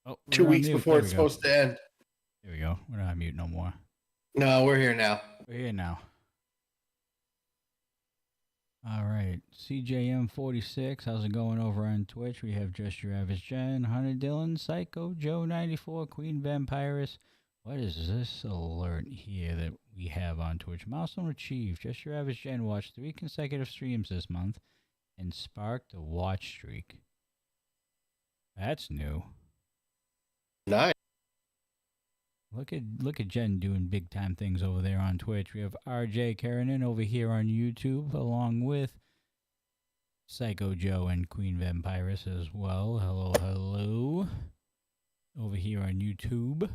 Oh, Two we're on weeks mute. before There it's we go. supposed to end. There we go. We're not on mute no more. No, we're here now. We're here now. All right. CJM46. How's it going over on Twitch? We have Just Your Average Jen, Hunter Dillon, Psycho, Joe94, Queen Vampirus. What is this alert here that we have on Twitch? Milestone achieved. Just Your Average Jen watched 3 consecutive streams this month and sparked a watch streak. That's new. Nice. Look at Jen doing big time things over there on Twitch. We have RJ Karanen over here on YouTube, along with Psycho Joe and Queen Vampirus as well. Hello, hello. Over here on YouTube.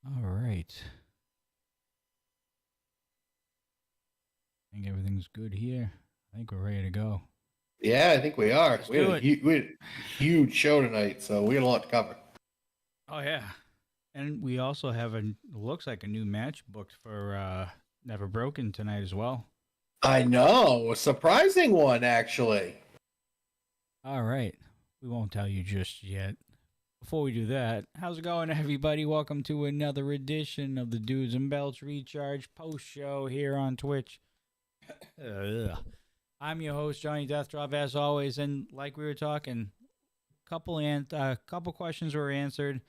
All right. I think everything's good here. I think we're ready to go. Yeah, I think we are. Let's We do had it. we had a huge show tonight, so we got a lot to cover. Oh yeah, and we also have looks like a new match booked for Never Broken tonight as well. I know, a surprising one actually. All right, we won't tell you just yet. Before we do that, how's it going, everybody? Welcome to another edition of the Dudes and Belts Recharge post show here on Twitch. I'm your host, Johnny Deathdrop, as always, and like we were talking, couple questions were answered,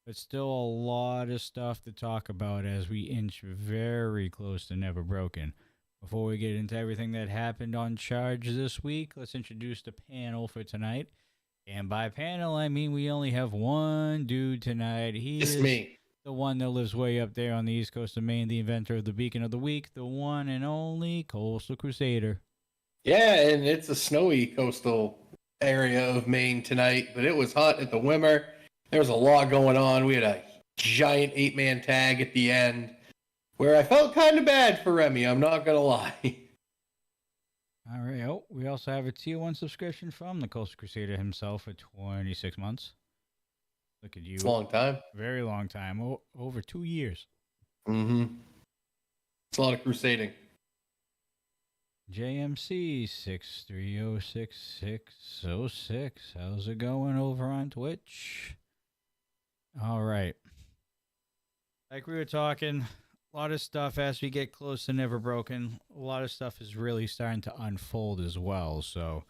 but still a lot of stuff to talk about as we inch very close to Never Broken. Before we get into everything that happened on Charge this week, let's introduce the panel for tonight. And by panel, I mean we only have one dude tonight. He It's is me. the one that lives way up there on the east coast of Maine, the inventor of the Beacon of the Week, the one and only Coastal Crusader. Yeah, and it's a snowy coastal area of Maine tonight, but it was hot at the Wimmer. There was a lot going on. We had a giant 8-man tag at the end where I felt kind of bad for Remy, I'm not going to lie. All right. Oh, we also have a tier 1 subscription from the Coastal Crusader himself for 26 months. Look at you. It's a long time. Very long time. Over 2 years. Mm-hmm. It's a lot of crusading. JMC 6306606. How's it going over on Twitch? All right. Like we were talking, a lot of stuff as we get close to Never Broken. A lot of stuff is really starting to unfold as well. So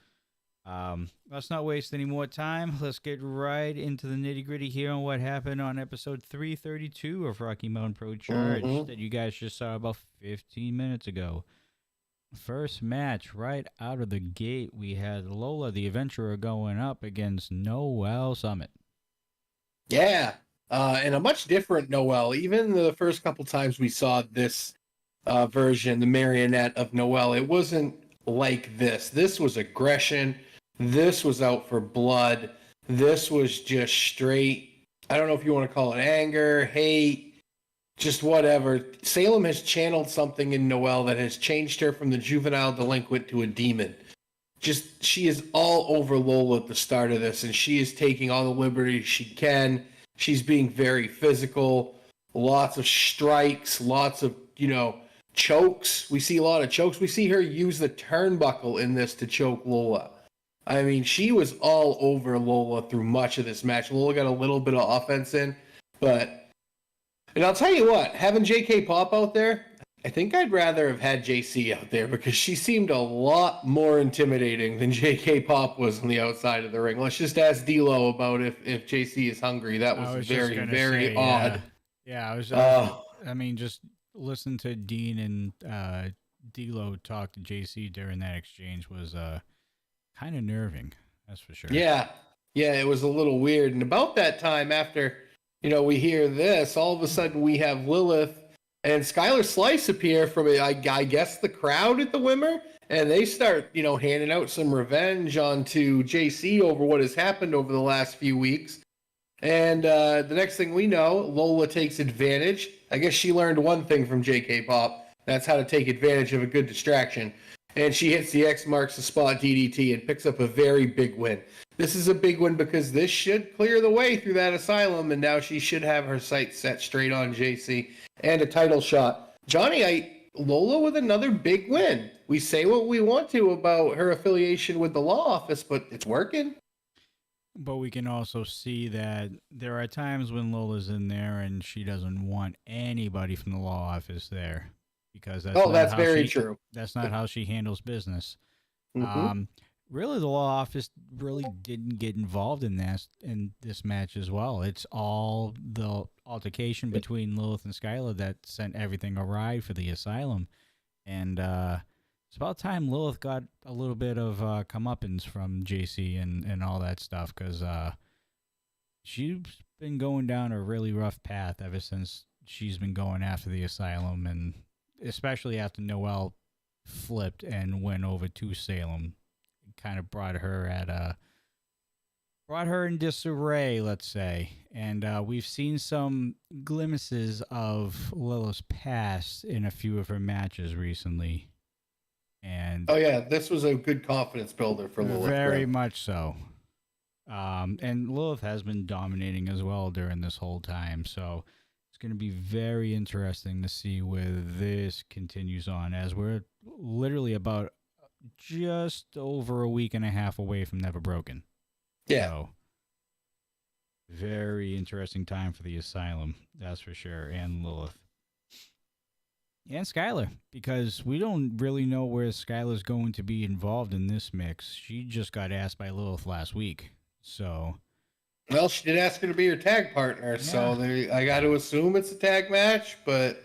let's not waste any more time. Let's get right into the nitty gritty here on what happened on episode 332 of Rocky Mountain Pro Charge that you guys just saw about 15 minutes ago. First match right out of the gate, we had Lola the Adventurer going up against Noelle Summit. Yeah, and a much different Noelle. Even the first couple times we saw this version, the marionette of Noelle, it wasn't like this. This was aggression. This was out for blood. This was just straight, I don't know if you want to call it anger, hate, just whatever. Salem has channeled something in Noelle that has changed her from the juvenile delinquent to a demon. Just, she is all over Lola at the start of this, and she is taking all the liberties she can. She's being very physical, lots of strikes, lots of, chokes. We see a lot of chokes. We see her use the turnbuckle in this to choke Lola. I mean, she was all over Lola through much of this match. Lola got a little bit of offense in, and I'll tell you what, having JK Pop out there, I think I'd rather have had JC out there because she seemed a lot more intimidating than JK Pop was on the outside of the ring. Let's just ask D'Lo about if JC is hungry. That was very, very odd. Yeah, I mean, just listen to Dean and D'Lo talk to JC during that exchange was kind of nerving. That's for sure. Yeah, it was a little weird. And about that time after, we hear this, all of a sudden we have Lilith and Skylar Slice appear from, I guess, the crowd at the Wimmer, and they start, handing out some revenge onto JC over what has happened over the last few weeks. And the next thing we know, Lola takes advantage. I guess she learned one thing from JK Pop. That's how to take advantage of a good distraction. And she hits the X marks the spot DDT and picks up a very big win. This is a big win because this should clear the way through that asylum, and now she should have her sights set straight on JC and a title shot. Johnny, Lola with another big win. We say what we want to about her affiliation with the law office, but it's working. But we can also see that there are times when Lola's in there and she doesn't want anybody from the law office there because Oh, that's very true. that's not how she handles business. Hmm. Um, really, the law office really didn't get involved in this match as well. It's all the altercation between Lilith and Skylar that sent everything awry for the asylum, and it's about time Lilith got a little bit of comeuppance from JC and all that stuff because she's been going down a really rough path ever since she's been going after the asylum, and especially after Noelle flipped and went over to Salem. It kind of brought her in disarray, let's say. And we've seen some glimpses of Lilith's past in a few of her matches recently. And Oh yeah, this was a good confidence builder for Lilith very Grimm. much so. And Lilith has been dominating as well during this whole time. So it's going to be very interesting to see where this continues on as we're literally about just over a week and a half away from Never Broken. Yeah. So very interesting time for the asylum, that's for sure, and Lilith. And Skylar, because we don't really know where Skylar's going to be involved in this mix. She just got asked by Lilith last week. So Well, she did ask her to be her tag partner, so I got to assume it's a tag match, but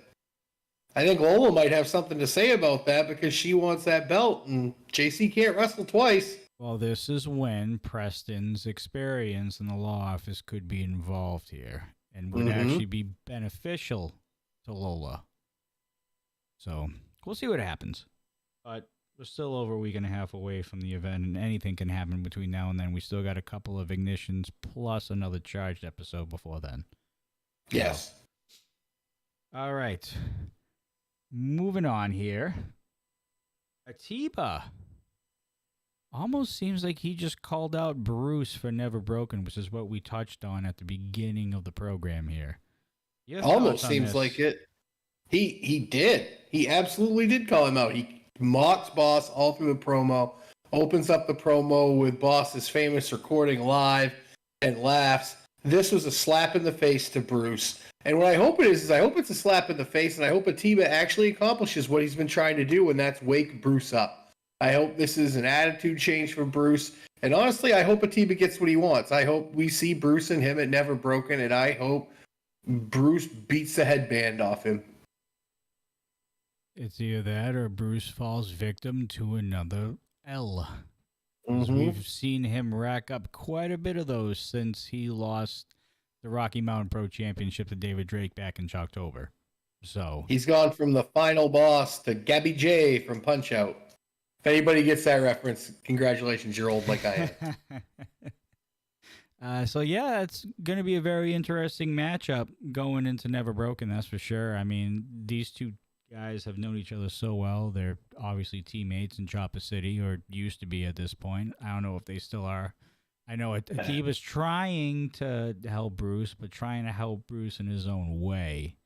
I think Lola might have something to say about that because she wants that belt, and JC can't wrestle twice. well, this is when Preston's experience in the law office could be involved here and would actually be beneficial to Lola. So we'll see what happens. But we're still over a week and a half away from the event, and anything can happen between now and then. We still got a couple of ignitions plus another charged episode before then. Yes. So, all right. Moving on here. Atiba. Almost seems like he just called out Bruce for Never Broken, which is what we touched on at the beginning of the program here. Almost seems like it. He did. He absolutely did call him out. He mocks Boss all through the promo, opens up the promo with Boss's famous recording live, and laughs. This was a slap in the face to Bruce. And what I hope it is I hope it's a slap in the face, and I hope Atiba actually accomplishes what he's been trying to do, and that's wake Bruce up. I hope this is an attitude change for Bruce. And honestly, I hope Atiba gets what he wants. I hope we see Bruce and him at Never Broken, and I hope Bruce beats the headband off him. It's either that or Bruce falls victim to another L. We've seen him rack up quite a bit of those since he lost the Rocky Mountain Pro Championship to David Drake back in October. So he's gone from the final boss to Gabby J from Punch Out. If anybody gets that reference, congratulations, you're old like I am. So yeah, it's going to be a very interesting matchup going into Never Broken, that's for sure. I mean, these two guys have known each other so well. They're obviously teammates in Chopper City, or used to be at this point. I don't know if they still are. I know Atiba's trying to help Bruce, but trying to help Bruce in his own way.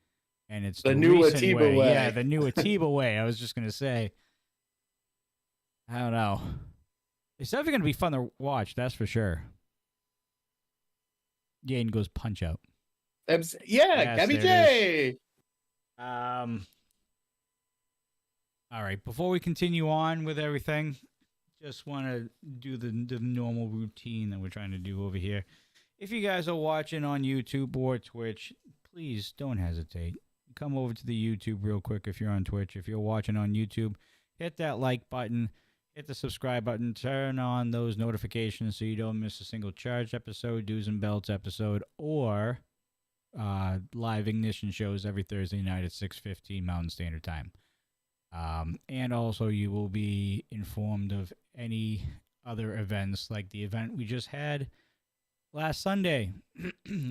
And it's the new Atiba way. Yeah, the new Atiba way. I was just going to say. I don't know. It's definitely going to be fun to watch, that's for sure. Yaden goes Punch Out. Yes, Gabby J. All right, before we continue on with everything, just want to do the normal routine that we're trying to do over here. If you guys are watching on YouTube or Twitch, please don't hesitate. Come over to the YouTube real quick if you're on Twitch. If you're watching on YouTube, hit that like button, hit the subscribe button, turn on those notifications so you don't miss a single charged episode, Do's and Belts episode, or live Ignition shows every Thursday night at 6:15 Mountain Standard Time. And also you will be informed of any other events like the event we just had last Sunday,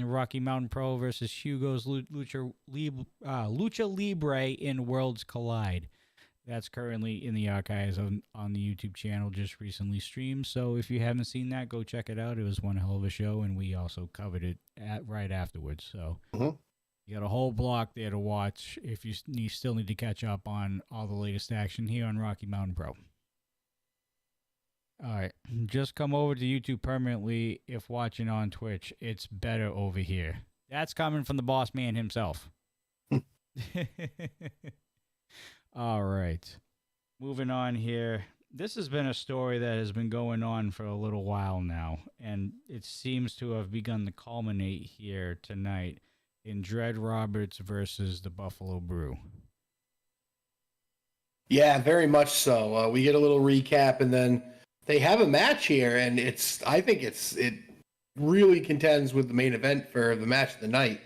Rocky Mountain Pro versus Hugo's Lucha Libre in Worlds Collide. That's currently in the archives on the YouTube channel, just recently streamed. So if you haven't seen that, go check it out. It was one hell of a show, and we also covered it right afterwards. So you got a whole block there to watch if you still need to catch up on all the latest action here on Rocky Mountain Pro. All right. Just come over to YouTube permanently if watching on Twitch. It's better over here. That's coming from the boss man himself. All right. Moving on here. This has been a story that has been going on for a little while now, and it seems to have begun to culminate here tonight in Dread Roberts versus the Buffalo Brew. Yeah, very much so. We get a little recap, and then they have a match here, and I think it really contends with the main event for the match of the night.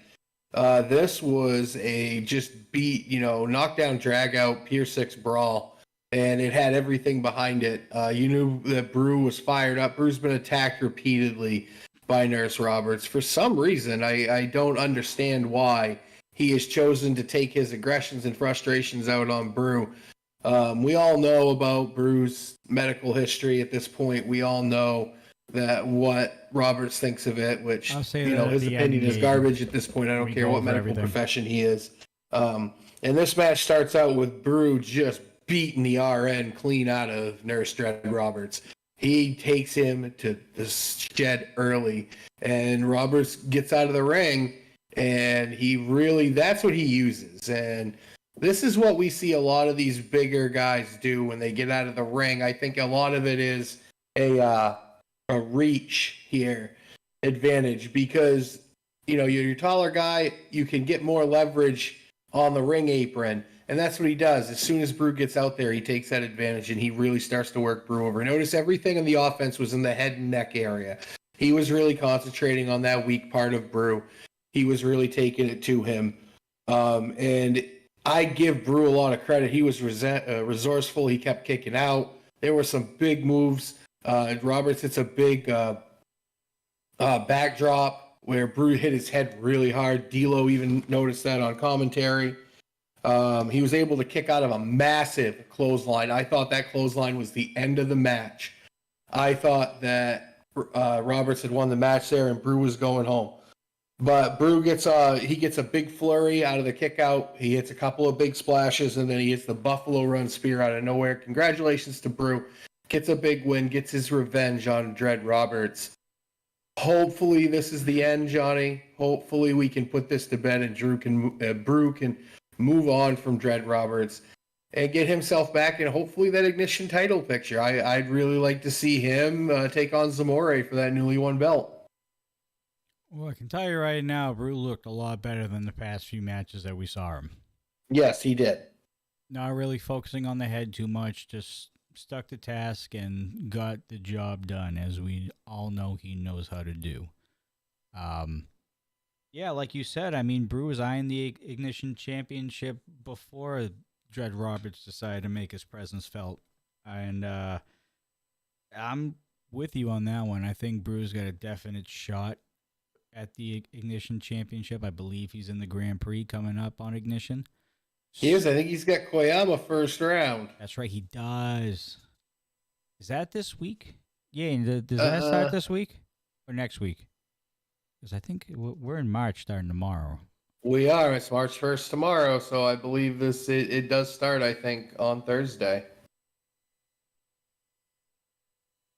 This was a just beat, knockdown, drag out, Pier 6 brawl, and it had everything behind it. You knew that Brew was fired up. Brew's been attacked repeatedly by Nurse Roberts. For some reason, I don't understand why he has chosen to take his aggressions and frustrations out on Brew. We all know about Brew's medical history at this point. We all know that what Roberts thinks of it, which, his opinion is garbage at this point. I don't care what medical profession he is. And this match starts out with Brew just beating the RN clean out of Nurse Dread Roberts. He takes him to the shed early, and Roberts gets out of the ring, and that's what he uses. And this is what we see a lot of these bigger guys do when they get out of the ring. I think a lot of it is a reach here advantage because, you're a taller guy, you can get more leverage on the ring apron. And that's what he does. As soon as Brew gets out there, he takes that advantage and he really starts to work Brew over. Notice everything in the offense was in the head and neck area. He was really concentrating on that weak part of Brew. He was really taking it to him. And I give Brew a lot of credit. He was resourceful. He kept kicking out. There were some big moves. Roberts hits a big backdrop where Brew hit his head really hard. D'Lo even noticed that on commentary. He was able to kick out of a massive clothesline. I thought that clothesline was the end of the match. I thought that Roberts had won the match there and Brew was going home. But Brew gets a big flurry out of the kick out. He hits a couple of big splashes, and then he hits the Buffalo Run Spear out of nowhere. Congratulations to Brew. Gets a big win, gets his revenge on Dread Roberts. Hopefully this is the end, Johnny. Hopefully we can put this to bed and Brew can move on from Dread Roberts and get himself back in hopefully that Ignition title picture. I'd really like to see him take on Zamore for that newly won belt. Well, I can tell you right now, Brew looked a lot better than the past few matches that we saw him. Yes, he did. Not really focusing on the head too much, just stuck to task and got the job done, as we all know he knows how to do. Yeah, like you said, Brew was eyeing the Ignition Championship before Dread Roberts decided to make his presence felt. And I'm with you on that one. I think Brew's got a definite shot at the Ignition Championship. I believe he's in the Grand Prix coming up on Ignition. He is. I think he's got Koyama first round. That's right, he does. Is that this week? Yeah, and does that start this week or next week? Because I think we're in March starting tomorrow. We are. It's March 1st tomorrow, so I believe it does start, I think, on Thursday.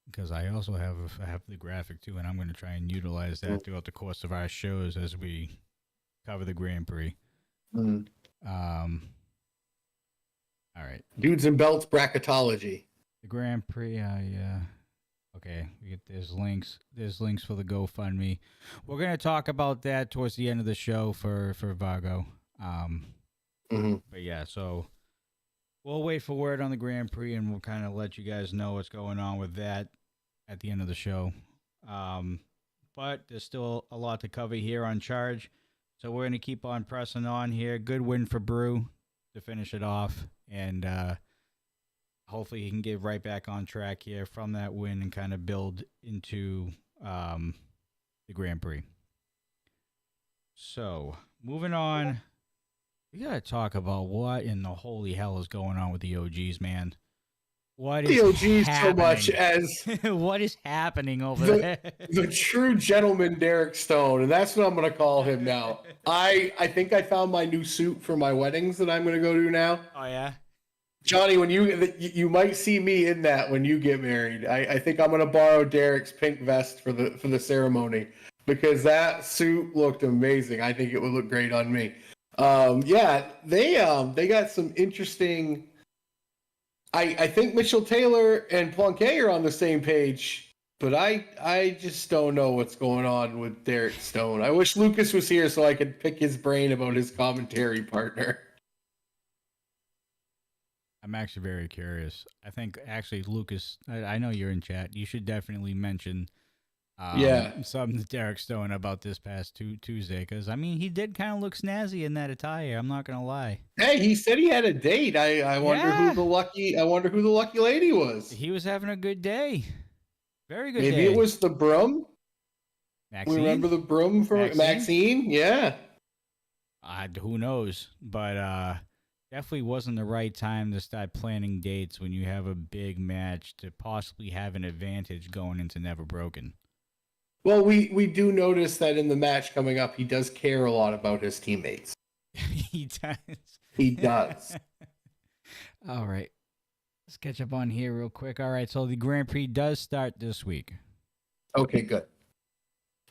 Because I also have the graphic too, and I'm going to try and utilize that throughout the course of our shows as we cover the Grand Prix. Mm. All right. Dudes and Belts bracketology. The Grand Prix, okay, there's links. There's links for the GoFundMe. We're going to talk about that towards the end of the show for Vago. But yeah, so we'll wait for word on the Grand Prix, and we'll kind of let you guys know what's going on with that at the end of the show. But there's still a lot to cover here on Charge, so we're going to keep on pressing on here. Good win for Brew to finish it off, and hopefully he can get right back on track here from that win and kind of build into the Grand Prix. So, moving on, we got to talk about what in the holy hell is going on with the OGs, man. What is the OGs happening? So much as what is happening over there? The true gentleman Derek Stone, and that's what I'm going to call him now. I think I found my new suit for my weddings that I'm going to go to now. Oh, yeah? Johnny, when you might see me in that when you get married. I think I'm gonna borrow Derek's pink vest for the ceremony because that suit looked amazing. I think it would look great on me. Yeah, they got some interesting. I think Mitchell Taylor and Planquet are on the same page, but I just don't know what's going on with Derek Stone. I wish Lucas was here so I could pick his brain about his commentary partner. I'm actually very curious. I think actually, Lucas, I know you're in chat. You should definitely mention something to Derek Stone about this past Tuesday, because I mean he did kind of look snazzy in that attire. I'm not gonna lie. Hey, he said he had a date. I wonder who the lucky lady was. He was having a good day. Very good day. Maybe it was the broom. Maxine? Remember the broom from Maxine? Yeah. Who knows? But definitely wasn't the right time to start planning dates when you have a big match to possibly have an advantage going into Never Broken. Well, we do notice that in the match coming up, he does care a lot about his teammates. He does. He does. All right. Let's catch up on here real quick. All right, so the Grand Prix does start this week. Okay, good.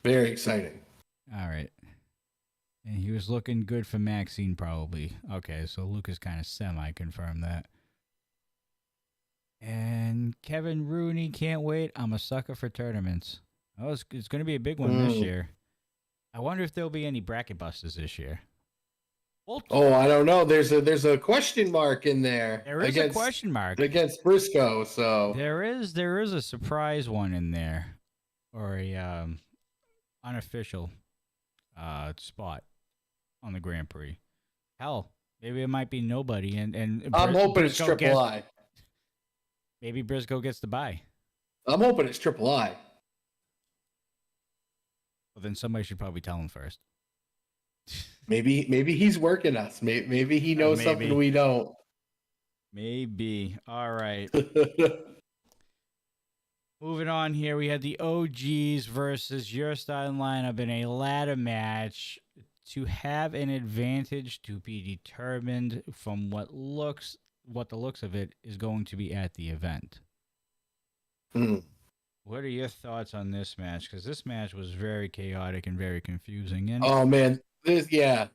Very exciting. All right. And he was looking good for Maxine, probably. Okay, so Lucas kind of semi-confirmed that. And Kevin Rooney, can't wait. I'm a sucker for tournaments. Oh, it's going to be a big one this year. I wonder if there'll be any bracket busters this year. Oh, I don't know. There's a question mark in there. There is a question mark against Briscoe. So there is a surprise one in there, or a unofficial spot on the Grand Prix. Hell, maybe it might be nobody, and I'm hoping it's Triple I. Maybe Briscoe gets the bye. I'm hoping it's Triple I. Well, then somebody should probably tell him first. Maybe he's working us. Maybe he knows something we don't. Maybe. All right. Moving on here, we had the OGs versus your starting lineup in a ladder match to have an advantage to be determined from what the looks of it is going to be at the event. What are your thoughts on this match? Because this match was very chaotic and very confusing. And oh man, yeah,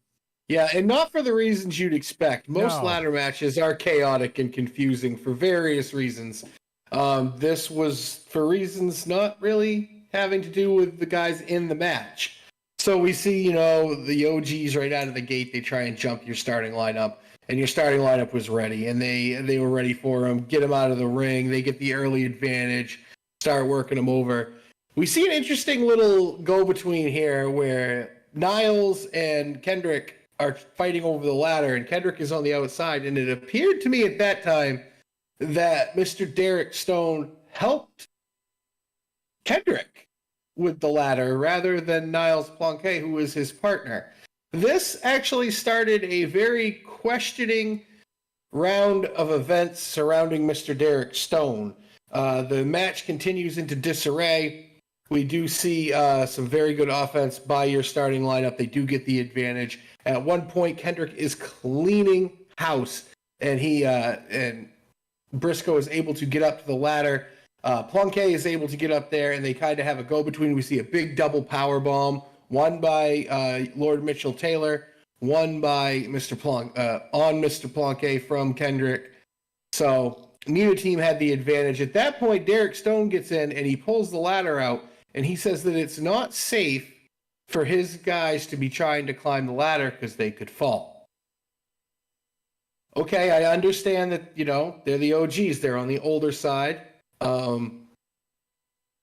and not for the reasons you'd expect. Most ladder matches are chaotic and confusing for various reasons. This was for reasons not really having to do with the guys in the match. So we see, the OGs right out of the gate, they try and jump your starting lineup, and your starting lineup was ready, and they were ready for him. Get him out of the ring. They get the early advantage. Start working them over. We see an interesting little go-between here where Niles and Kendrick are fighting over the ladder, and Kendrick is on the outside, and it appeared to me at that time that Mr. Derek Stone helped Kendrick with the ladder rather than Niles Planquet, who was his partner. This actually started a very questioning round of events surrounding Mr. Derek Stone. The match continues into disarray. We do see some very good offense by your starting lineup. They do get the advantage. At one point, Kendrick is cleaning house, and and Briscoe is able to get up to the ladder. Planquet is able to get up there, and they kind of have a go-between. We see a big double power bomb, one by Lord Mitchell Taylor, one by Mr. Planquet from Kendrick. So neither team had the advantage. At that point, Derek Stone gets in, and he pulls the ladder out, and he says that it's not safe for his guys to be trying to climb the ladder because they could fall. Okay, I understand that, they're the OGs. They're on the older side.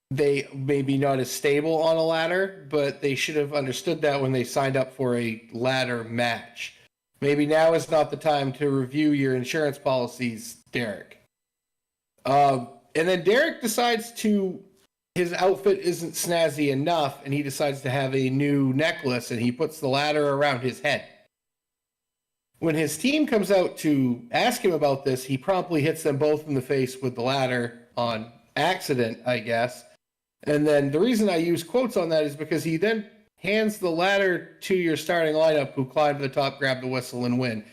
They may be not as stable on a ladder, but they should have understood that when they signed up for a ladder match. Maybe now is not the time to review your insurance policies, Derek. And then Derek decides his outfit isn't snazzy enough, and he decides to have a new necklace, and he puts the ladder around his head. When his team comes out to ask him about this, he promptly hits them both in the face with the ladder on accident, I guess. And then the reason I use quotes on that is because he then hands the ladder to your starting lineup, who climb to the top, grab the whistle, and win.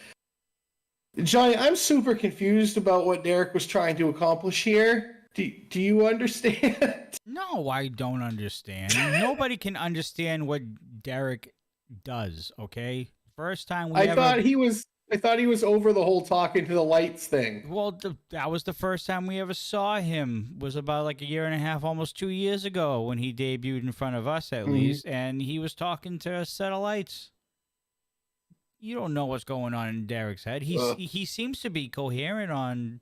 Johnny, I'm super confused about what Derek was trying to accomplish here. Do you understand? No, I don't understand. Nobody can understand what Derek does, okay? First time we I ever thought he was. I thought he was over the whole talking to the lights thing. well, that was the first time we ever saw him. Was about like a year and a half, almost 2 years ago, when he debuted in front of us, at least, and he was talking to a set of lights. You don't know what's going on in Derek's head. He seems to be coherent on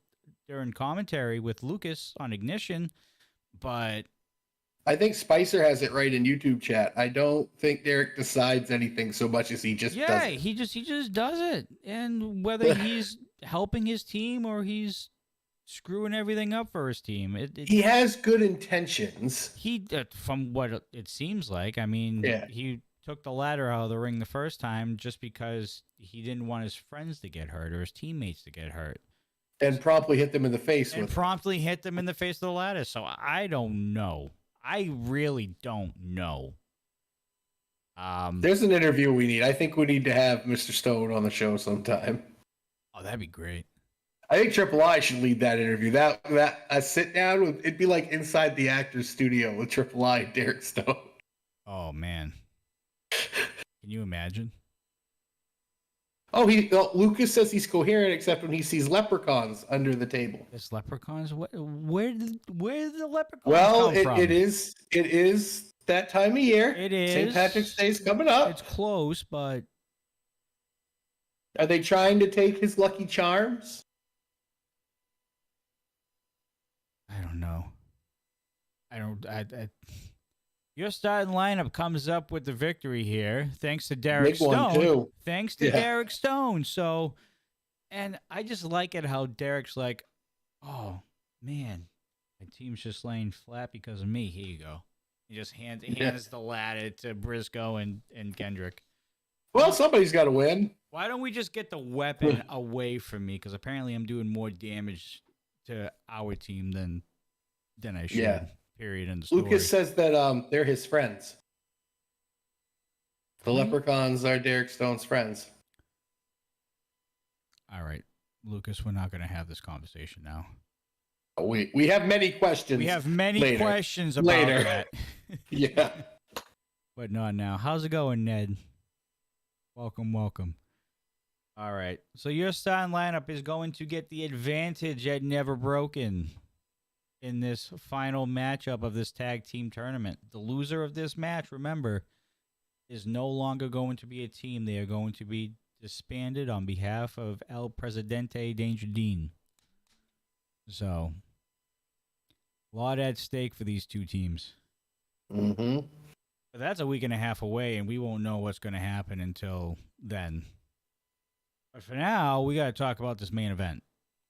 during commentary with Lucas on Ignition, but I think Spicer has it right in YouTube chat. I don't think Derek decides anything so much as he just does it. he just does it, and whether he's helping his team or he's screwing everything up for his team, He has good intentions. he from what it seems like. I mean, Yeah. he took the ladder out of the ring the first time just because he didn't want his friends to get hurt or his teammates to get hurt. And promptly hit them in the face And with promptly hit them in the face of the ladder. So I don't know. I really don't know. There's an interview we need. I think we need to have Mr. Stone on the show sometime. Oh, that'd be great. I think Triple I should lead that interview. That a sit down with it'd be like inside the actor's studio with Triple I and Derek Stone. Oh man. Can you imagine? Oh, Lucas says he's coherent except when he sees leprechauns under the table. There's leprechauns. Where did the leprechauns Well, come from? it is that time of year. It is. St. Patrick's Day is coming up. It's close, but Are they trying to take his Lucky Charms? I don't know. Your starting lineup comes up with the victory here, thanks to Derek Big one, Stone. too. Thanks to Derek Stone. So, and I just like it how Derek's like, oh man, my team's just laying flat because of me. Here you go. He just hands the ladder to Briscoe and Kendrick. Well, somebody's got to win. Why don't we just get the weapon away from me? Because apparently I'm doing more damage to our team than I should. Yeah. Period in the story. Lucas says that they're his friends. The leprechauns are Derek Stone's friends. All right, Lucas, we're not going to have this conversation now. We have many questions. We have many questions about that. Yeah. But not now. How's it going, Ned? Welcome. All right. So your starting lineup is going to get the advantage at Never Broken in this final matchup of this tag team tournament. The loser of this match, remember, is no longer going to be a team. They are going to be disbanded on behalf of El Presidente Danger Dean. So, a lot at stake for these two teams. Mm-hmm. But that's a week and a half away, and we won't know what's going to happen until then. But for now, we got to talk about this main event,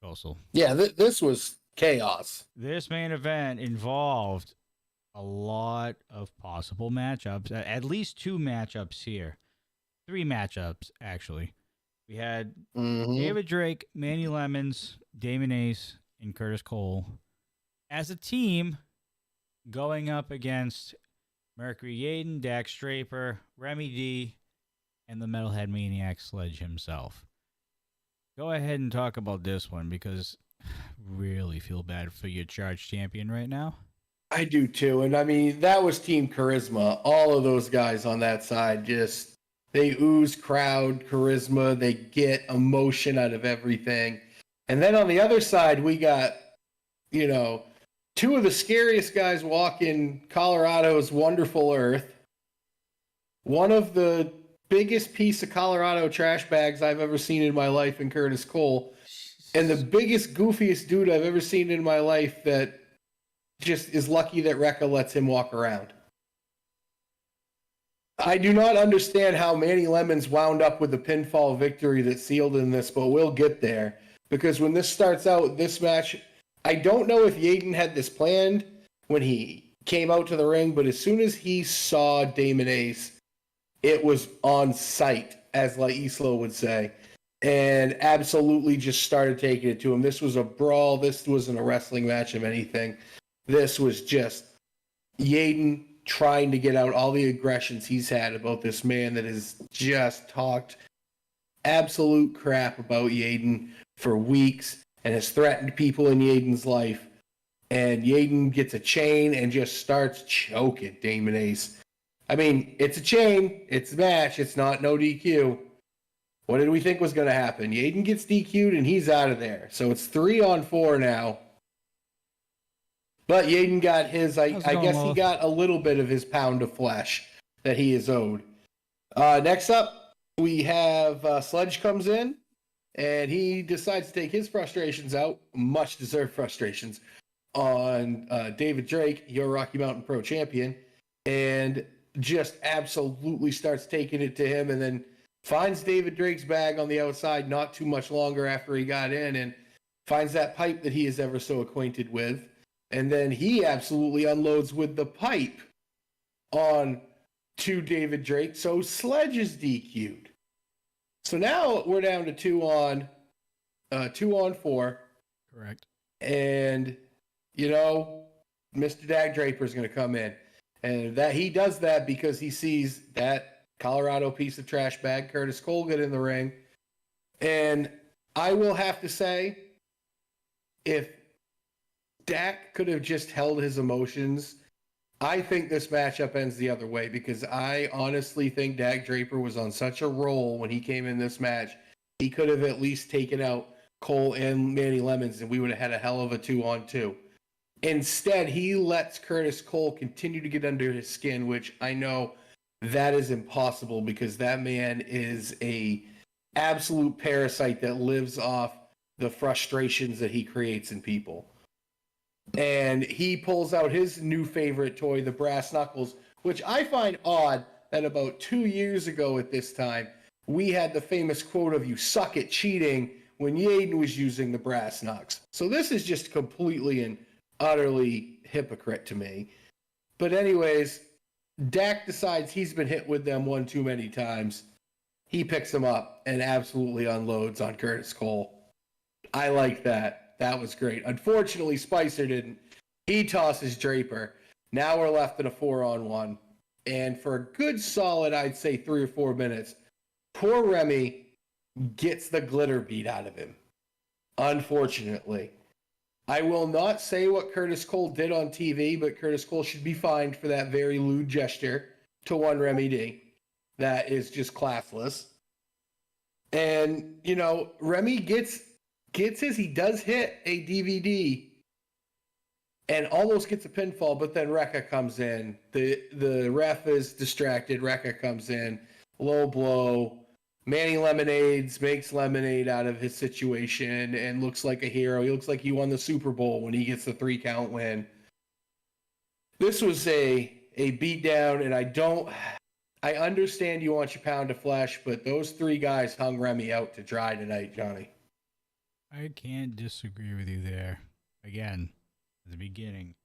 Coastal. Yeah, this was chaos. This main event involved a lot of possible matchups, at least 2 matchups here. 3 matchups, actually. We had David Drake, Manny Lemons, Damon Ace, and Curtis Cole as a team going up against Mercury Yaden, Dax Draper, Remy D, and the Metalhead Maniac Sledge himself. Go ahead and talk about this one because I really feel bad for your charge champion right now. I do too. And I mean, that was Team Charisma. All of those guys on that side just, they ooze crowd charisma. They get emotion out of everything. And then on the other side, we got, 2 of the scariest guys walking Colorado's wonderful earth. One of the biggest piece of Colorado trash bags I've ever seen in my life in Curtis Cole. And the biggest, goofiest dude I've ever seen in my life that just is lucky that Rekka lets him walk around. I do not understand how Manny Lemons wound up with the pinfall victory that sealed in this, but we'll get there. Because when this starts out, this match, I don't know if Yaden had this planned when he came out to the ring, but as soon as he saw Damon Ace, it was on sight, as La Isla would say, and absolutely just started taking it to him. This was a brawl. This wasn't a wrestling match of anything. This was just Yaden trying to get out all the aggressions he's had about this man that has just talked absolute crap about Yaden for weeks and has threatened people in Yaden's life. And Yaden gets a chain and just starts choking Damon Ace. I mean, it's a chain. It's a match. It's not no DQ. What did we think was going to happen? Yaden gets DQ'd and he's out of there. So it's 3-on-4 now. But Yaden got his, I guess he got a little bit of his pound of flesh that he is owed. Next up, we have Sledge comes in and he decides to take his frustrations out, much deserved frustrations, on David Drake, your Rocky Mountain Pro champion, and just absolutely starts taking it to him, and then finds David Drake's bag on the outside not too much longer after he got in, and finds that pipe that he is ever so acquainted with, and then he absolutely unloads with the pipe on to David Drake, so Sledge is DQ'd. So now we're down to 2-on-4. Correct. And you know, Mr. Dag Draper is going to come in. And that he does that because he sees that Colorado piece of trash bag, Curtis Cole, get in the ring. And I will have to say, if Dak could have just held his emotions, I think this matchup ends the other way, because I honestly think Dag Draper was on such a roll when he came in this match. He could have at least taken out Cole and Manny Lemons, and we would have had a hell of a 2-on-2. Instead, he lets Curtis Cole continue to get under his skin, which I know that is impossible because that man is a absolute parasite that lives off the frustrations that he creates in people. And he pulls out his new favorite toy, the brass knuckles, which I find odd that about 2 years ago at this time, we had the famous quote of "you suck at cheating" when Yaden was using the brass knucks. So this is just completely and utterly hypocrite to me. But anyways, Dak decides he's been hit with them one too many times. He picks them up and absolutely unloads on Curtis Cole. I like that. That was great. Unfortunately, Spicer didn't. He tosses Draper. Now we're left in a 4-on-1. And for a good solid, I'd say 3 or 4 minutes, poor Remy gets the glitter beat out of him. Unfortunately. I will not say what Curtis Cole did on TV, but Curtis Cole should be fined for that very lewd gesture to one Remy D. That is just classless. And, you know, Remy gets he does hit a DVD and almost gets a pinfall, but then Rekka comes in. The ref is distracted. Rekka comes in. Low blow. Manny Lemonades makes lemonade out of his situation and looks like a hero. He looks like he won the Super Bowl when he gets the 3-count win. This was a beatdown, and I understand you want your pound of flesh, but those 3 guys hung Remy out to dry tonight, Johnny. I can't disagree with you there. Again, at the beginning,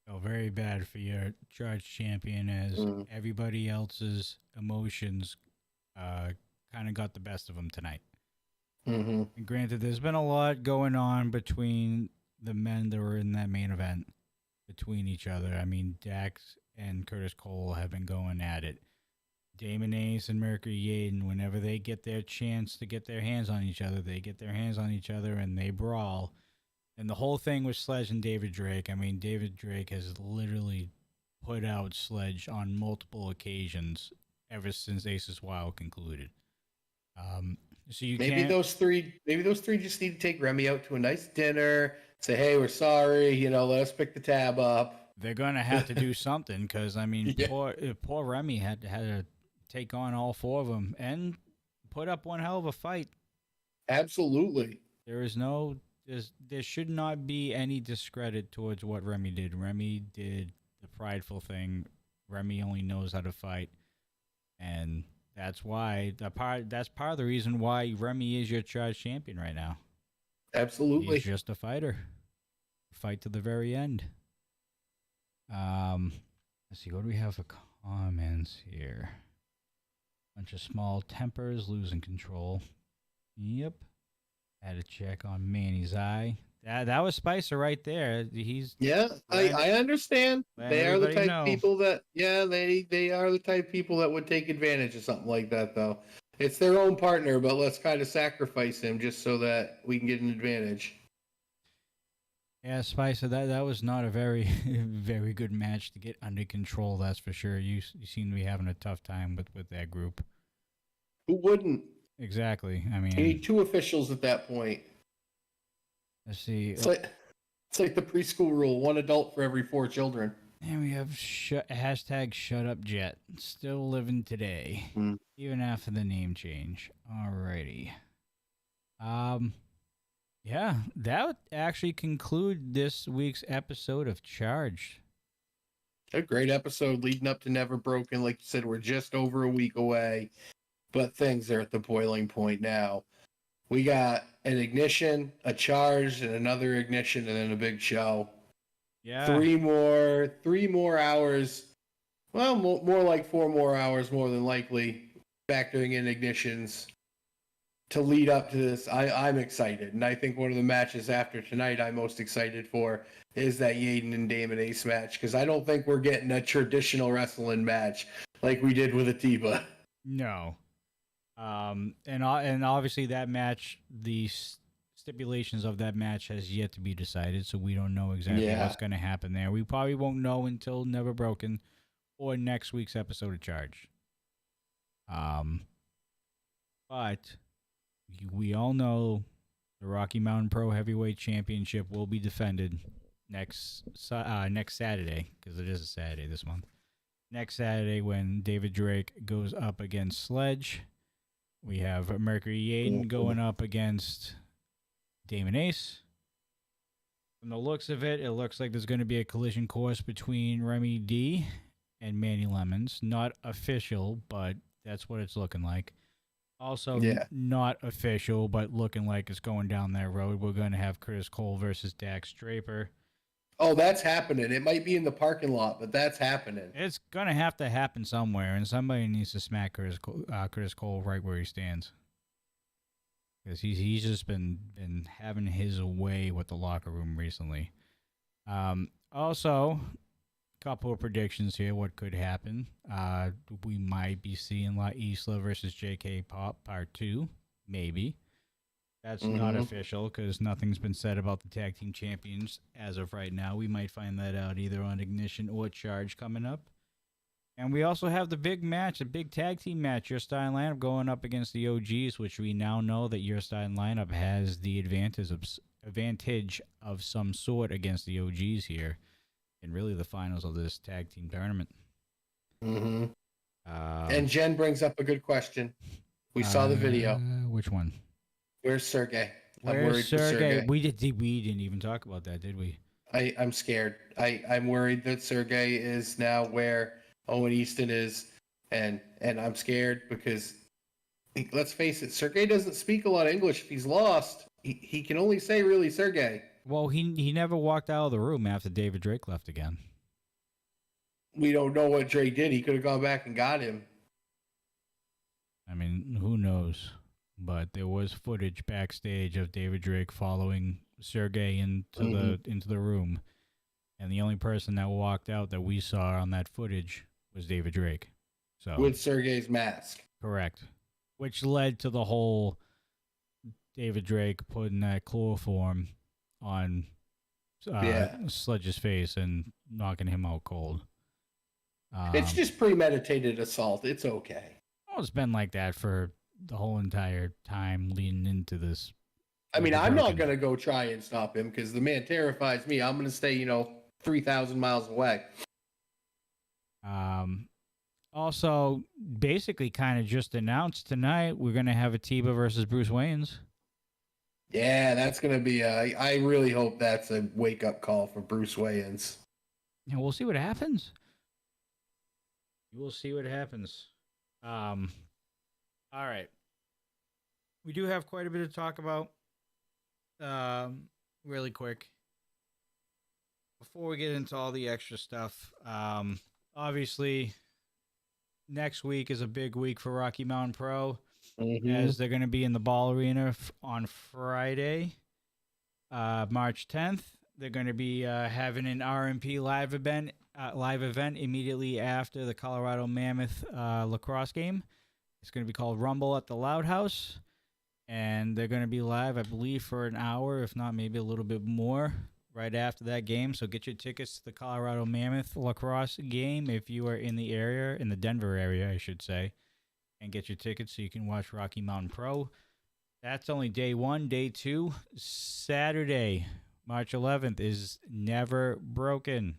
felt very bad for your charge champion as everybody else's emotions kind of got the best of him tonight. And granted, there's been a lot going on between the men that were in that main event, between each other. I mean, Dax and Curtis Cole have been going at it. Damon Ace and Mercury Yaden, whenever they get their chance to get their hands on each other, they get their hands on each other and they brawl. And the whole thing with Sledge and David Drake, I mean, David Drake has literally put out Sledge on multiple occasions ever since Aces Wild concluded. So you maybe those three just need to take Remy out to a nice dinner, say, hey, we're sorry, you know, let us pick the tab up. They're going to have to do something because, I mean, poor Remy had to take on all 4 of them and put up one hell of a fight. Absolutely. There should not be any discredit towards what Remy did. Remy did the prideful thing. Remy only knows how to fight. And that's why that's part of the reason why Remy is your charge champion right now. Absolutely. He's just a fighter. Fight to the very end. Let's see, what do we have for comments here? Bunch of small tempers, losing control. Yep. Had a check on Manny's eye. That was Spicer right there. I understand. They are the type of people that they are the type of people that would take advantage of something like that, though. it's their own partner, but let's kind of sacrifice him just so that we can get an advantage. Yeah, Spicer, that was not a very very good match to get under control. That's for sure. You seem to be having a tough time with that group. Who wouldn't? Exactly. I You mean, need 2 officials at that point. let's see. It's like the preschool rule: 1 adult for every 4 children. And we have hashtag Shut Up Jet still living today, even after the name change. Alrighty. Yeah, that would actually conclude this week's episode of Charged. A great episode leading up to Never Broken. Like you said, we're just over a week away, but things are at the boiling point now. We got an ignition, a charge, and another ignition, and then a big show. Yeah. 3 more hours. Well, more like 4 more hours, more than likely, factoring in ignitions to lead up to this. I'm excited, and I think one of the matches after tonight I'm most excited for is that Yaden and Damon Ace match, because I don't think we're getting a traditional wrestling match like we did with Atiba. No. And obviously that match, the stipulations of that match has yet to be decided, so we don't know exactly what's going to happen there. We probably won't know until Never Broken or next week's episode of Charge. But we all know the Rocky Mountain Pro Heavyweight Championship will be defended next Saturday, because it is a Saturday this month. Next Saturday when David Drake goes up against Sledge. We have Mercury Yaden going up against Damon Ace. From the looks of it, it looks like there's going to be a collision course between Remy D and Manny Lemons. Not official, but that's what it's looking like. Also, not official, but looking like it's going down that road. We're going to have Curtis Cole versus Dax Draper. Oh, that's happening. It might be in the parking lot, but that's happening. It's going to have to happen somewhere, and somebody needs to smack Curtis Cole right where he stands. Because he's just been having his way with the locker room recently. Also, a couple of predictions here. What could happen? We might be seeing La Isla versus JK Pop Part 2. Maybe. That's not official because nothing's been said about the tag team champions as of right now. We might find that out either on Ignition or Charge coming up. And we also have the big match, a big tag team match, Your Style Lineup going up against the OGs, which we now know that Your Style Lineup has the advantage of some sort against the OGs here in really the finals of this tag team tournament. And Jen brings up a good question. We saw the video. Which one? Where's Sergey? Where's Sergey? We didn't even talk about that, did we? I'm scared. I'm worried that Sergey is now where Owen Easton is, and I'm scared because, let's face it, Sergey doesn't speak a lot of English. If he's lost, he can only say really Sergey. Well, he never walked out of the room after David Drake left again. We don't know what Drake did. He could have gone back and got him. I mean, who knows? But there was footage backstage of David Drake following Sergey into the room, and the only person that walked out that we saw on that footage was David Drake. So with Sergey's mask, correct, which led to the whole David Drake putting that chloroform on Sledge's face and knocking him out cold. It's just premeditated assault. It's okay. Well, it's been like that for the whole entire time leading into this. I mean, I'm not going to go try and stop him because the man terrifies me. I'm going to stay, 3,000 miles away. Also, basically kind of just announced tonight, we're going to have Atiba versus Bruce Waynes. Yeah, that's going to be I really hope that's a wake-up call for Bruce Waynes. And we'll see what happens. We'll see what happens. All right. We do have quite a bit to talk about. Really quick. Before we get into all the extra stuff, obviously, next week is a big week for Rocky Mountain Pro, as they're going to be in the Ball Arena on Friday, March 10th. They're going to be having an RMP live event immediately after the Colorado Mammoth lacrosse game. It's going to be called Rumble at the Loud House. And they're going to be live, I believe, for an hour, if not maybe a little bit more, right after that game. So get your tickets to the Colorado Mammoth lacrosse game if you are in the area, in the Denver area, I should say, and get your tickets so you can watch Rocky Mountain Pro. That's only day one. Day two, Saturday, March 11th, is Never Broken.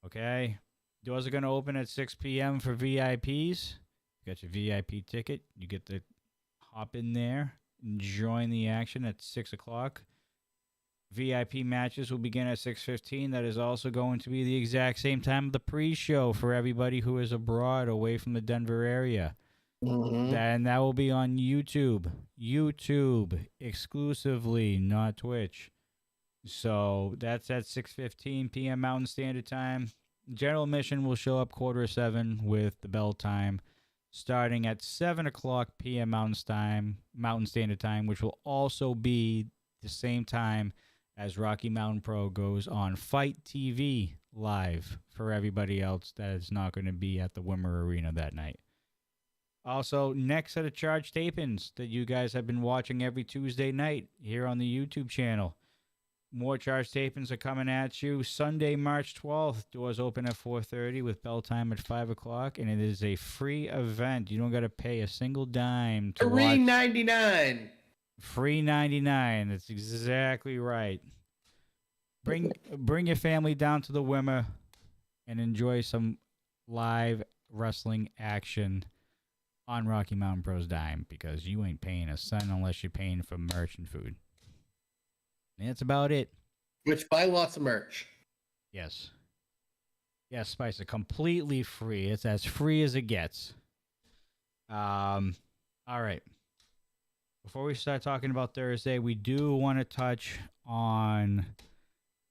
Okay? Doors are going to open at 6 p.m. for VIPs. You got your VIP ticket. You get to hop in there and join the action at 6 o'clock. VIP matches will begin at 6:15. That is also going to be the exact same time of the pre-show for everybody who is abroad, away from the Denver area. And that will be on YouTube. YouTube exclusively, not Twitch. So that's at 6:15 p.m. Mountain Standard Time. General admission will show up 6:45 with the bell time, starting at 7 o'clock p.m. Mountain Standard Time, which will also be the same time as Rocky Mountain Pro goes on Fite TV live for everybody else that is not going to be at the Wimmer Arena that night. Also, next set of charge tapings that you guys have been watching every Tuesday night here on the YouTube channel. More charge tapings are coming at you. Sunday, March 12th. Doors open at 4:30 with bell time at 5 o'clock. And it is a free event. You don't got to pay a single dime to watch. $3.99. Free 99. That's exactly right. Bring your family down to the Wimmer and enjoy some live wrestling action on Rocky Mountain Pro's dime, because you ain't paying a cent unless you're paying for merch and food. And that's about it. Which, buy lots of merch. Yes. Yes, Spicer, completely free. It's as free as it gets. All right. Before we start talking about Thursday, we do want to touch on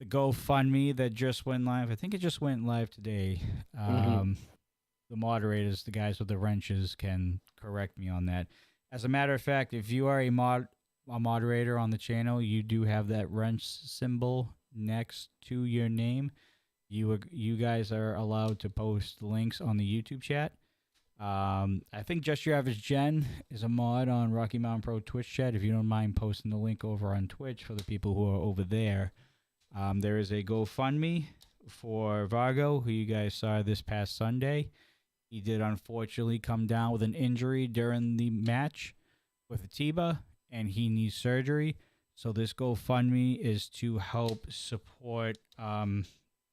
the GoFundMe that just went live. I think it just went live today. The moderators, the guys with the wrenches, can correct me on that. As a matter of fact, if you are a moderator on the channel, you do have that wrench symbol next to your name. You guys are allowed to post links on the YouTube chat. I think Just Your Average Jen is a mod on Rocky Mountain Pro Twitch chat. If you don't mind posting the link over on Twitch for the people who are over there. There is a GoFundMe for Vargo, who you guys saw this past Sunday. He did unfortunately come down with an injury during the match with Atiba, and he needs surgery. So this GoFundMe is to help support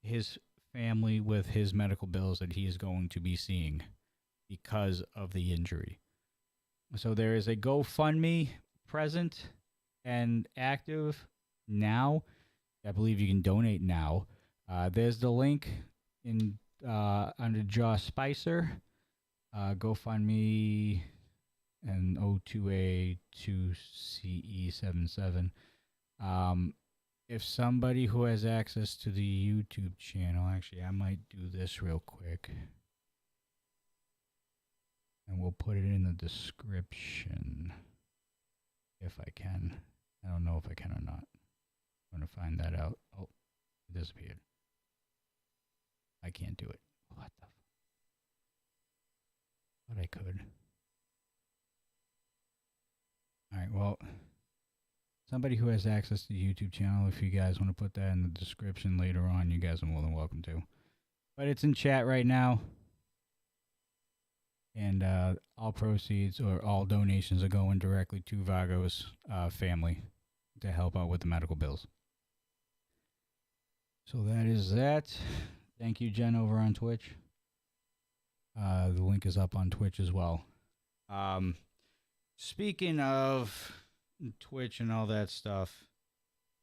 his family with his medical bills that he is going to be seeing because of the injury. So there is a GoFundMe present and active now. I believe you can donate now. There's the link in under Josh Spicer, GoFundMe, and O2A2CE77. If somebody who has access to the YouTube channel, actually, I might do this real quick. And we'll put it in the description if I can. I don't know if I can or not. I'm going to find that out. Oh, it disappeared. I can't do it. What the? But I could. All right, well, somebody who has access to the YouTube channel, if you guys want to put that in the description later on, you guys are more than welcome to. But it's in chat right now. And all proceeds or all donations are going directly to Vargo's family to help out with the medical bills. So that is that. Thank you, Jen, over on Twitch. The link is up on Twitch as well. Speaking of Twitch and all that stuff,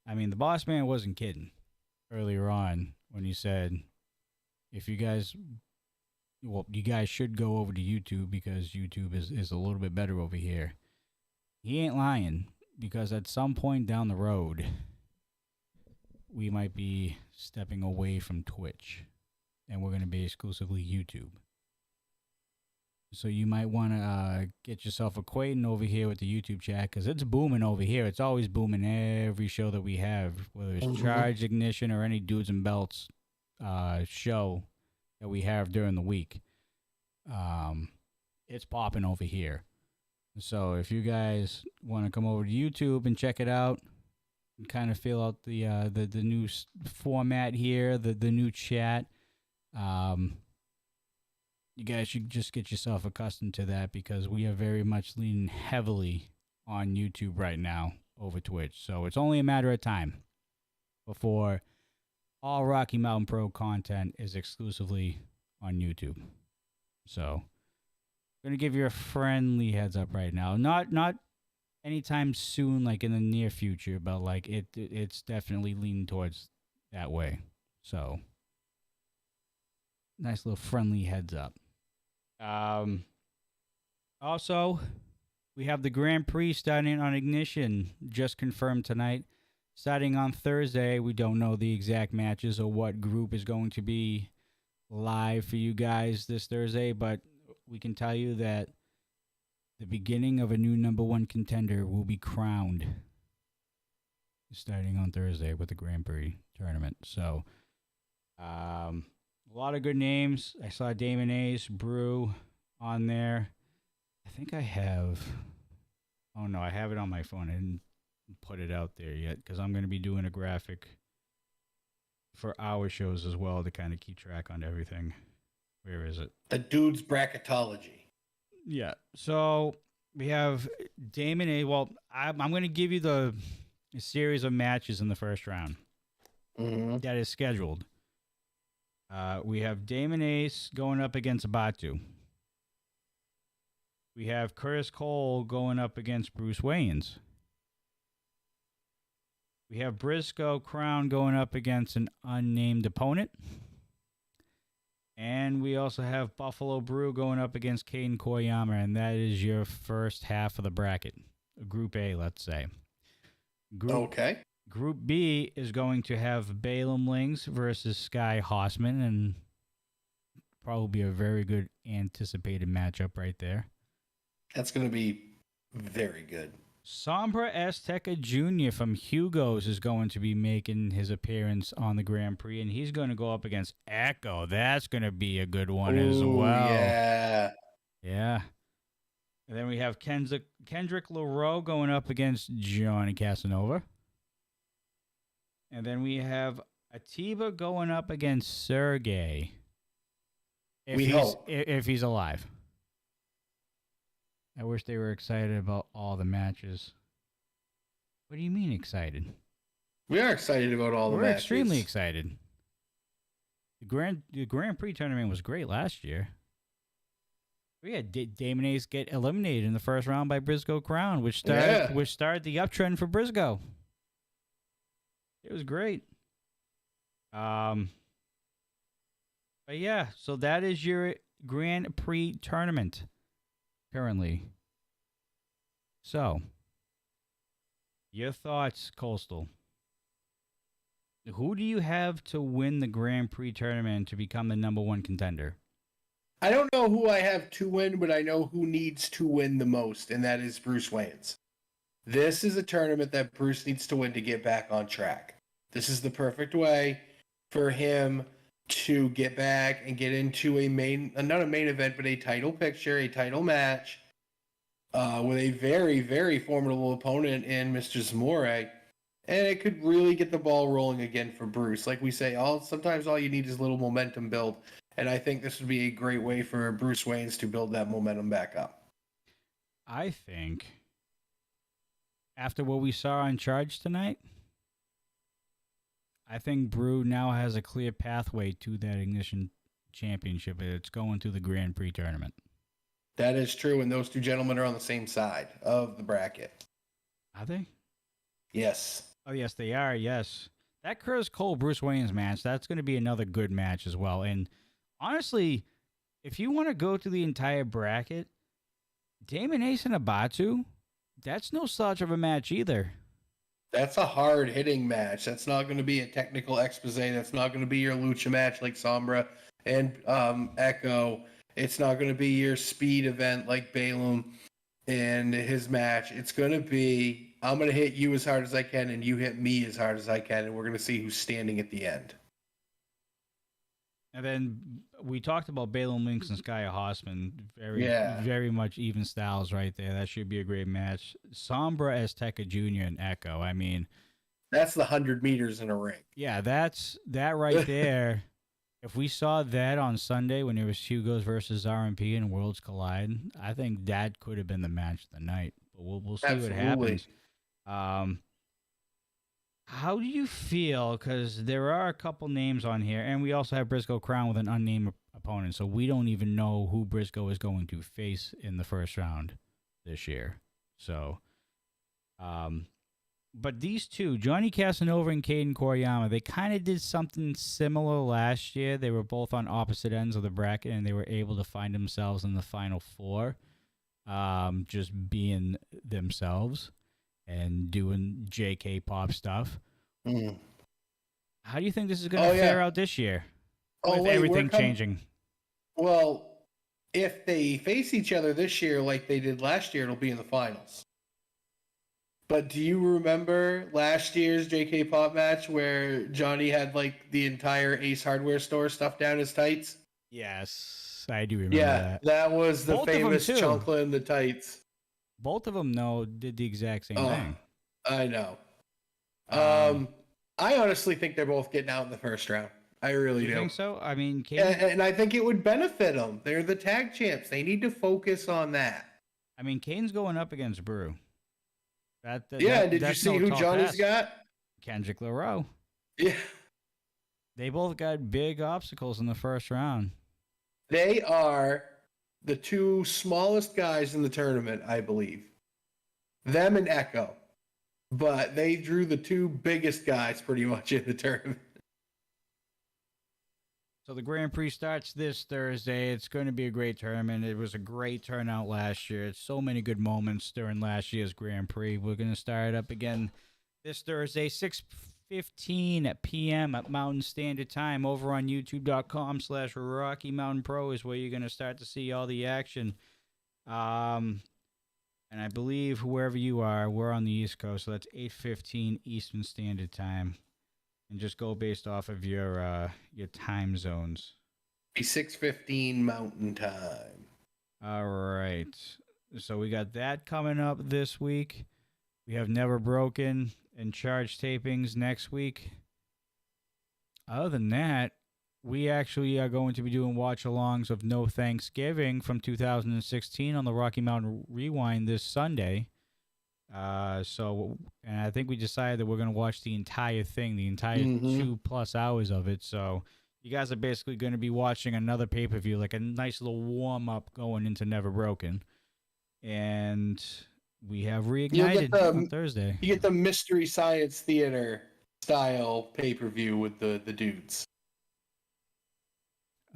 I mean, the boss man wasn't kidding earlier on when he said, if you guys, well, you guys should go over to YouTube because YouTube is a little bit better over here. He ain't lying, because at some point down the road, we might be stepping away from Twitch and we're going to be exclusively YouTube. So you might want to get yourself acquainted over here with the YouTube chat, because it's booming over here. It's always booming every show that we have, whether it's Charge, Ignition, or any Dudes and Belts show that we have during the week. it's popping over here. So if you guys want to come over to YouTube and check it out, and kind of feel out the new format here, the new chat, you guys should just get yourself accustomed to that because we are very much leaning heavily on YouTube right now over Twitch. So it's only a matter of time before all Rocky Mountain Pro content is exclusively on YouTube. So I'm gonna give you a friendly heads up right now. Not anytime soon, like in the near future, but like it's definitely leaning towards that way. So nice little friendly heads up. Also, we have the Grand Prix starting on Ignition, just confirmed tonight. Starting on Thursday, we don't know the exact matches or what group is going to be live for you guys this Thursday, but we can tell you that the beginning of a new number one contender will be crowned starting on Thursday with the Grand Prix tournament. So, a lot of good names. I saw Damon Ace, Brew on there. I think I have. Oh no, I have it on my phone. I didn't put it out there yet because I'm going to be doing a graphic for our shows as well to kind of keep track on everything. Where is it? The dude's bracketology. Yeah. So we have Damon A. Well, I'm going to give you the series of matches in the first round that is scheduled. We have Damon Ace going up against Batu. We have Curtis Cole going up against Bruce Wayans. We have Briscoe Crown going up against an unnamed opponent. And we also have Buffalo Brew going up against Caden Koyama, and that is your first half of the bracket. Group A, let's say. Group B is going to have Balaam Lings versus Sky Hossman, and probably a very good anticipated matchup right there. That's going to be very good. Sombra Azteca Jr. from Hugo's is going to be making his appearance on the Grand Prix, and he's going to go up against Echo. That's going to be a good one as well. Yeah. Yeah. And then we have Kendrick LaRoe going up against Johnny Casanova. And then we have Atiba going up against Sergey. If he's alive. I wish they were excited about all the matches. What do you mean excited? We are excited about all the matches. We're extremely excited. The Grand Prix tournament was great last year. We had Damon Ace get eliminated in the first round by Briscoe Crown, which started the uptrend for Briscoe. It was great. But yeah, so that is your Grand Prix tournament currently. So, your thoughts, Coastal. Who do you have to win the Grand Prix tournament to become the number one contender? I don't know who I have to win, but I know who needs to win the most, and that is Bruce Wayans. This is a tournament that Bruce needs to win to get back on track. This is the perfect way for him to get back and get into not a main event, but a title picture, a title match with a very, very formidable opponent in Mr. Zamore. And it could really get the ball rolling again for Bruce. Like we say, sometimes all you need is a little momentum build. And I think this would be a great way for Bruce Wayans to build that momentum back up. I think after what we saw on Charge tonight, I think Brew now has a clear pathway to that Ignition Championship. It's going to the Grand Prix tournament. That is true, and those two gentlemen are on the same side of the bracket. Are they? Yes. Oh, yes, they are, yes. That Curtis Cole-Bruce Wayans match, that's going to be another good match as well. And honestly, if you want to go to the entire bracket, Damon Ace and Abatu, that's no slouch of a match either. That's a hard-hitting match. That's not going to be a technical expose. That's not going to be your lucha match like Sombra and Echo. It's not going to be your speed event like Balaam and his match. It's going to be, I'm going to hit you as hard as I can, and you hit me as hard as I can, and we're going to see who's standing at the end. And then we talked about Balaam Links and Sky Hossman. Very, Yeah, very much even styles right there. That should be a great match. Sombra Azteca Jr. and Echo. I mean, that's the 100 meters in a ring. yeah, that's that right there. If we saw that on Sunday when it was Hugo's versus RMP and Worlds Collide, I think that could have been the match of the night. But we'll see what Absolutely. happens. How do you feel? Because there are a couple names on here, and we also have Briscoe Crown with an unnamed opponent, so we don't even know who Briscoe is going to face in the first round this year. So, but these two, Johnny Casanova and Caden Koriyama, they kind of did something similar last year. They were both on opposite ends of the bracket, and they were able to find themselves in the final four, just being themselves and doing JK pop stuff. Mm. How do you think this is going to fare out this year with everything changing? Well, if they face each other this year like they did last year, it'll be in the finals. But do you remember last year's JK Pop match where Johnny had like the entire Ace Hardware store stuffed down his tights? Yes, I do remember that. That was the Both famous Chunkla in the tights. Both of them, did the exact same thing. I know. I honestly think they're both getting out in the first round. I really do. You think so? I mean, and I think it would benefit them. They're the tag champs. They need to focus on that. I mean, Kane's going up against Brew. Did you see who Johnny's got? Kendrick LaRoe. Yeah. They both got big obstacles in the first round. They are the two smallest guys in the tournament, I believe. Them and Echo. But they drew the two biggest guys pretty much in the tournament. So the Grand Prix starts this Thursday. It's going to be a great tournament. It was a great turnout last year. So many good moments during last year's Grand Prix. We're going to start up again this Thursday, 6:15 p.m. at Mountain Standard Time over on youtube.com/Rocky Mountain Pro is where you're going to start to see all the action. And I believe whoever you are, we're on the East Coast, so that's 8:15 Eastern Standard Time. And just go based off of your time zones. 6:15 Mountain Time. All right. So we got that coming up this week. We have Never Broken and Charge tapings next week. Other than that, we actually are going to be doing watch-alongs of No Thanksgiving from 2016 on the Rocky Mountain Rewind this Sunday. And I think we decided that we're going to watch the entire thing, the entire 2+ hours of it. So you guys are basically going to be watching another pay-per-view, like a nice little warm-up going into Never Broken. And we have Reignited on Thursday. You get the Mystery Science Theater style pay-per-view with the dudes.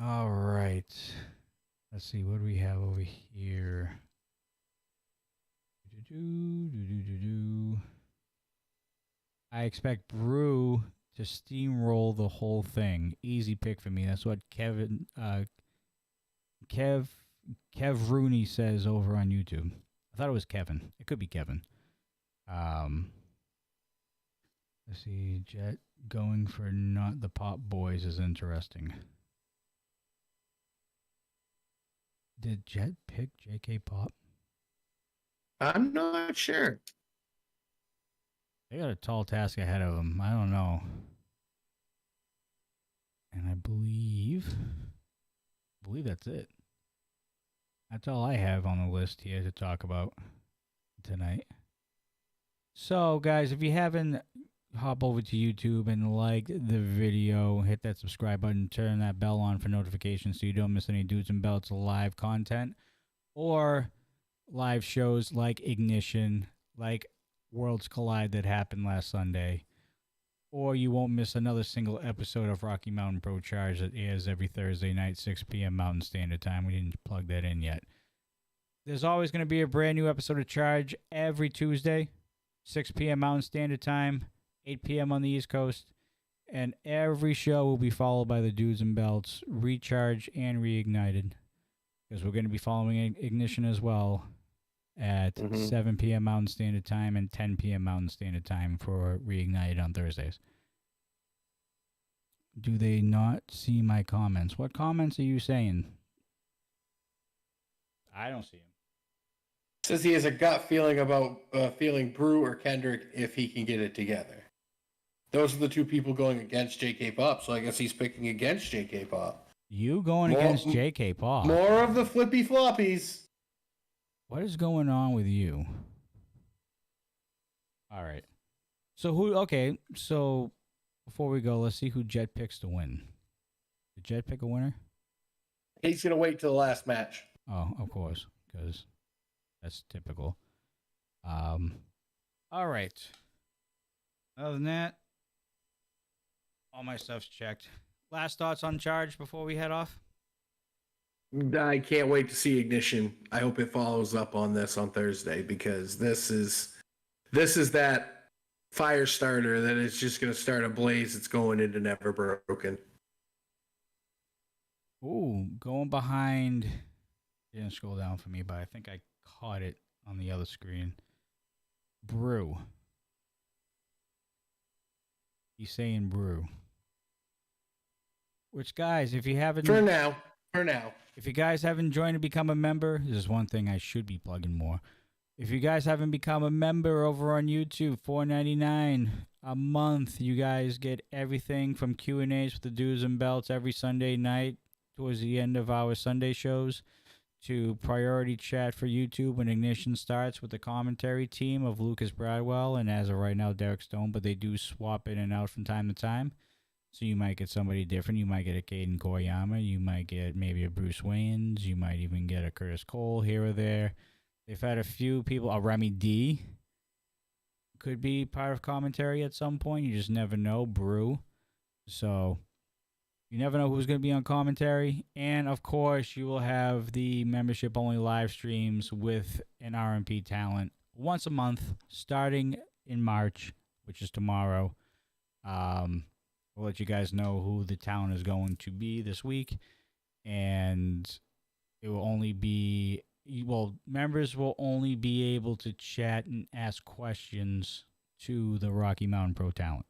All right. Let's see. What do we have over here? I expect Brew to steamroll the whole thing. Easy pick for me. That's what Kev Rooney says over on YouTube. I thought it was Kevin. It could be Kevin. Let's see. Jet going for not the Pop Boys is interesting. Did Jet pick JK Pop? I'm not sure. They got a tall task ahead of them. I don't know. And I believe that's it. That's all I have on the list here to talk about tonight. So, guys, if you haven't, hop over to YouTube and like the video. Hit that subscribe button. Turn that bell on for notifications so you don't miss any Dudes and Belts live content or live shows like Ignition, like Worlds Collide that happened last Sunday. Or you won't miss another single episode of Rocky Mountain Pro Charge that airs every Thursday night, 6 p.m. Mountain Standard Time. We didn't plug that in yet. There's always going to be a brand new episode of Charge every Tuesday, 6 p.m. Mountain Standard Time, 8 p.m. on the East Coast. And every show will be followed by the Dudes and Belts, Recharge and Reignited. Because we're going to be following Ignition as well at 7 p.m. Mountain Standard Time and 10 p.m. Mountain Standard Time for Reignited on Thursdays. do they not see my comments? What comments are you saying? I don't see them. Says he has a gut feeling about feeling Brew or Kendrick if he can get it together. Those are the two people going against JK Pop, so I guess he's picking against JK Pop. You going against JK Pop. More of the flippy floppies. What is going on with you? All right. So before we go, let's see who Jet picks to win. Did Jet pick a winner? He's going to wait till the last match. Oh, of course, because that's typical. All right. Other than that, all my stuff's checked. Last thoughts on Charge before we head off? I can't wait to see Ignition. I hope it follows up on this on Thursday, because this is that fire starter that is just going to start a blaze. It's going into Never Broken. Ooh, going behind. It didn't scroll down for me, but I think I caught it on the other screen. Brew. He's saying Brew. Which, guys, if you haven't... For now. If you guys haven't joined and become a member, this is one thing I should be plugging more. If you guys haven't become a member over on YouTube, $4.99 a month, you guys get everything from Q&As with the dudes and belts every Sunday night towards the end of our Sunday shows, to priority chat for YouTube when Ignition starts with the commentary team of Lucas Bradwell and, as of right now, Derek Stone, but they do swap in and out from time to time. So you might get somebody different. You might get a Caden Koyama. You might get maybe a Bruce Waynes. You might even get a Curtis Cole here or there. They've had a few people. A Remy D could be part of commentary at some point. You just never know. Brew. So you never know who's going to be on commentary. And, of course, you will have the membership-only live streams with an RMP talent once a month, starting in March, which is tomorrow. We'll let you guys know who the talent is going to be this week. And it will only be... Well, members will only be able to chat and ask questions to the Rocky Mountain Pro talent.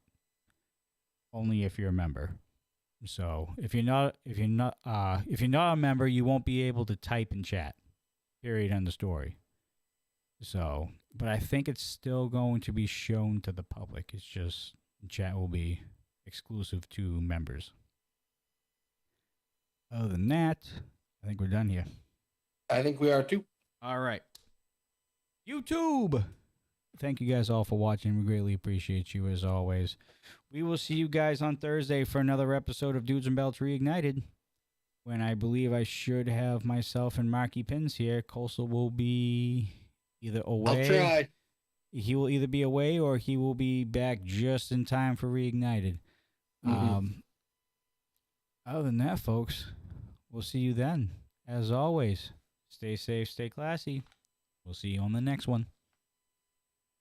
Only if you're a member. So if you're not a member, you won't be able to type and chat. Period. End of story. So, but I think it's still going to be shown to the public. It's just chat will be exclusive to members. Other than that, I think we're done here. I think we are too. All right. YouTube. Thank you guys all for watching. We greatly appreciate you as always. We will see you guys on Thursday for another episode of Dudes and Belts Reignited, when I believe I should have myself and Marky Pins here. Coastal will be either away. I'll try. He will either be away or he will be back just in time for Reignited. Other than that, folks, we'll see you then. As always, stay safe, stay classy. We'll see you on the next one.